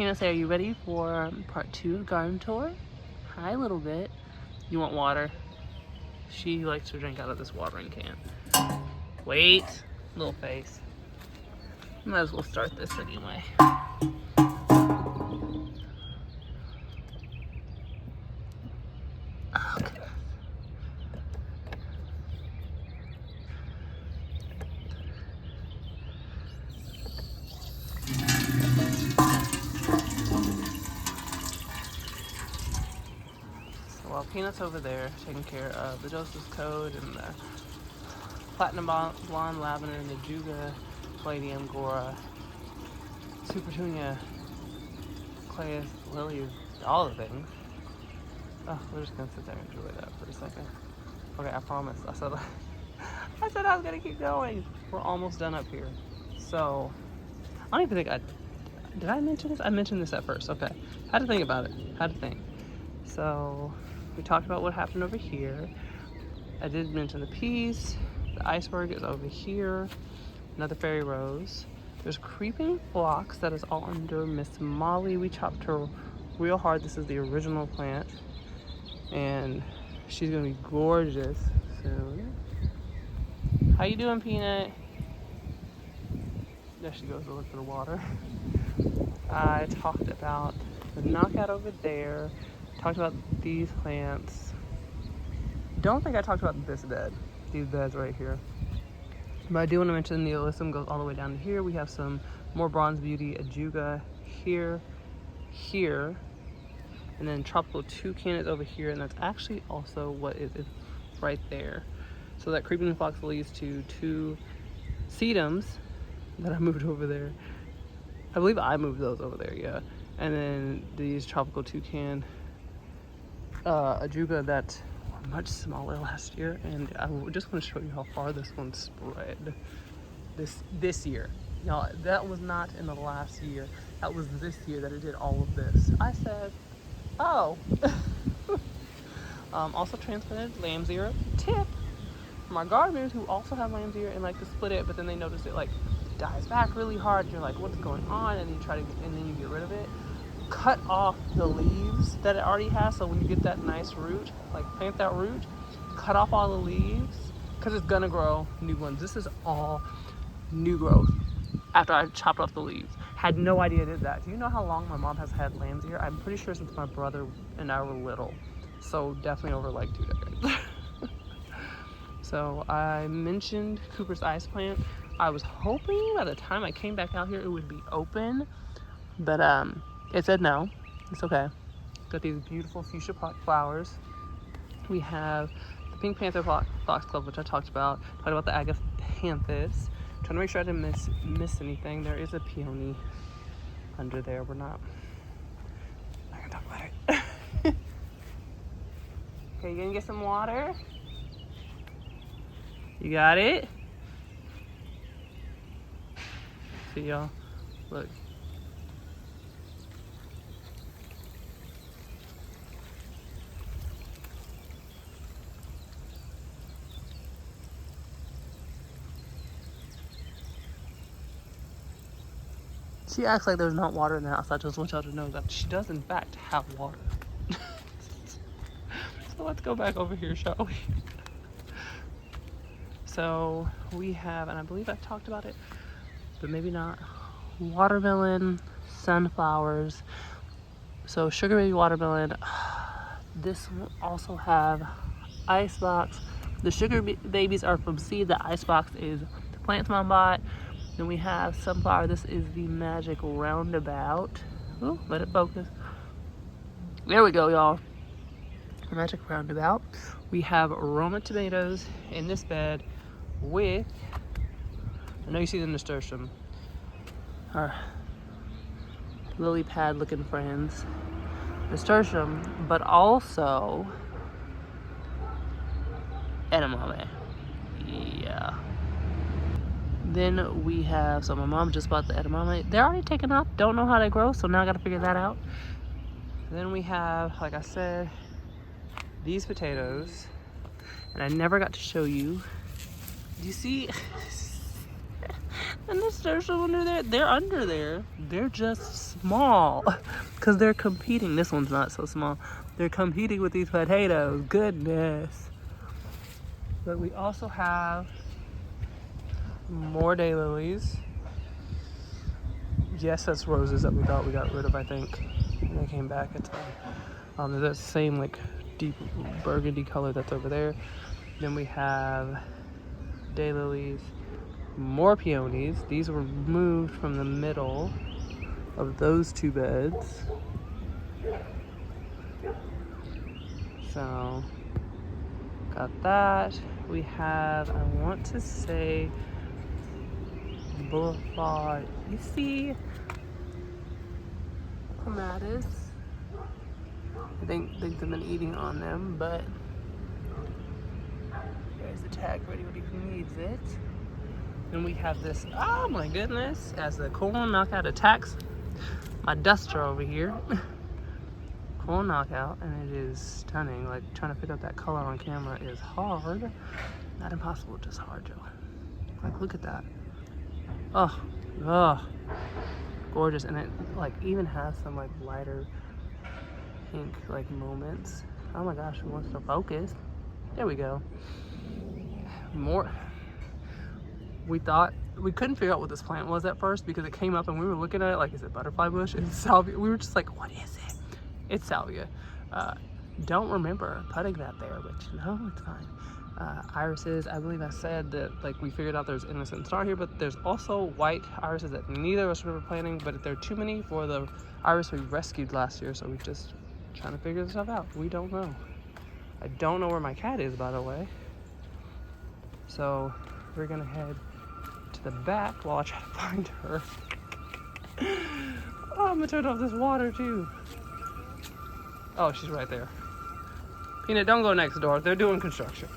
Peanut, say, are you ready for part 2 of garden tour? Hi, little bit. You want water? She likes to drink out of this watering can. Wait, little face. Might as well start this anyway. Okay. So while Peanut's over there taking care of the Joseph's Code and the Platinum Blonde Lavender and the Juga Palladium Gora Supertunia Clay Lily, all the things. Oh, we're just gonna sit there and enjoy that for a second. Okay, I promise. I said I was gonna keep going. We're almost done up here. So I don't even think did I mention this? I mentioned this at first. Okay. Had to think about it. Had to think. So we talked about what happened over here. I did mention the peas. The iceberg is over here. Another fairy rose. There's creeping phlox that is all under Miss Molly. We chopped her real hard. This is the original plant. And she's gonna be gorgeous soon. How you doing, Peanut? There she goes to look for the water. I talked about the knockout over there. Talked about these plants. Don't think I talked about this bed. These beds right here. But I do want to mention the Alyssum goes all the way down to here. We have some more Bronze Beauty Ajuga here, and then Tropical Toucan is over here, and that's actually also what is right there. So that creeping phlox leads to 2 sedums that I moved over there. I believe I moved those over there, yeah. And then these Tropical Toucan Ajuga that were much smaller last year, and I just want to show you how far this one spread this year. Y'all, that was not in the last year. That was this year that it did all of this. I said, oh. Also transplanted lamb's ear. Tip for my gardeners who also have lamb's ear and like to split it, but then they notice it like dies back really hard. And you're like, what's going on? And then you get rid of it. Cut off the leaves that it already has. So when you get that nice root, like plant that root, cut off all the leaves because it's gonna grow new ones. This is all new growth after I chopped off the leaves. Had no idea I did that. Do you know how long my mom has had lamb's ear? I'm pretty sure since my brother and I were little. So definitely over like 2 decades. So I mentioned Cooper's ice plant. I was hoping by the time I came back out here it would be open, but it said no. It's okay. Got these beautiful fuchsia flowers. We have the Pink Panther Foxglove, which I talked about. Talked about the Agapanthus. Trying to make sure I didn't miss anything. There is a peony under there. We're not gonna talk about it. Okay, you gonna get some water? You got it? See y'all? Look. She acts like there's not water in the house. I just want y'all to know that she does in fact have water. So let's go back over here, shall we? So we have, and I believe I've talked about it, but maybe not, watermelon, sunflowers. So sugar baby watermelon. This will also have icebox. The sugar babies are from seed. The icebox is the plants mom bought. Then we have sunflower. This is the magic roundabout. Ooh, let it focus. There we go, y'all. Magic roundabout. We have Roma tomatoes in this bed with, I know you see the nasturtium, our lily pad looking friends, nasturtium, but also edamame. Yeah. Then we have, so my mom just bought the edamame. They're already taken off. Don't know how they grow, so now I gotta figure that out. Then we have, like I said, these potatoes. And I never got to show you. Do you see? And there's some under there. They're under there. They're just small. Because they're competing. This one's not so small. They're competing with these potatoes. Goodness. But we also have more daylilies. Yes, that's roses that we thought we got rid of, I think. And they came back. It's that same like deep burgundy color that's over there. Then we have daylilies, more peonies. These were moved from the middle of those two beds. So, got that. We have, I want to say, Boulevard. You see clematis. I think they've been eating on them, but there's the tag for anybody who needs it. And we have this, oh my goodness, as the corn knockout attacks my duster over here. Corn knockout, and it is stunning. Like, trying to pick up that color on camera is hard. Not impossible, just hard, Joe. Like, look at that. Oh, gorgeous. And it like even has some like lighter pink like moments. Oh my gosh, who wants to focus? There we go. More. We thought, we couldn't figure out what this plant was at first because it came up and we were looking at it like, is it butterfly bush? Is it salvia? We were just like, what is it? It's salvia. Don't remember putting that there, but no, it's fine. Irises, I believe I said that like we figured out there's innocent star here, but there's also white irises that neither of us were planting, but there are too many for the iris we rescued last year, so we're just trying to figure this stuff out. We don't know. I don't know where my cat is, by the way. So we're gonna head to the back while I try to find her. Oh, I'm gonna turn off this water too. Oh, she's right there. Peanut, don't go next door. They're doing construction.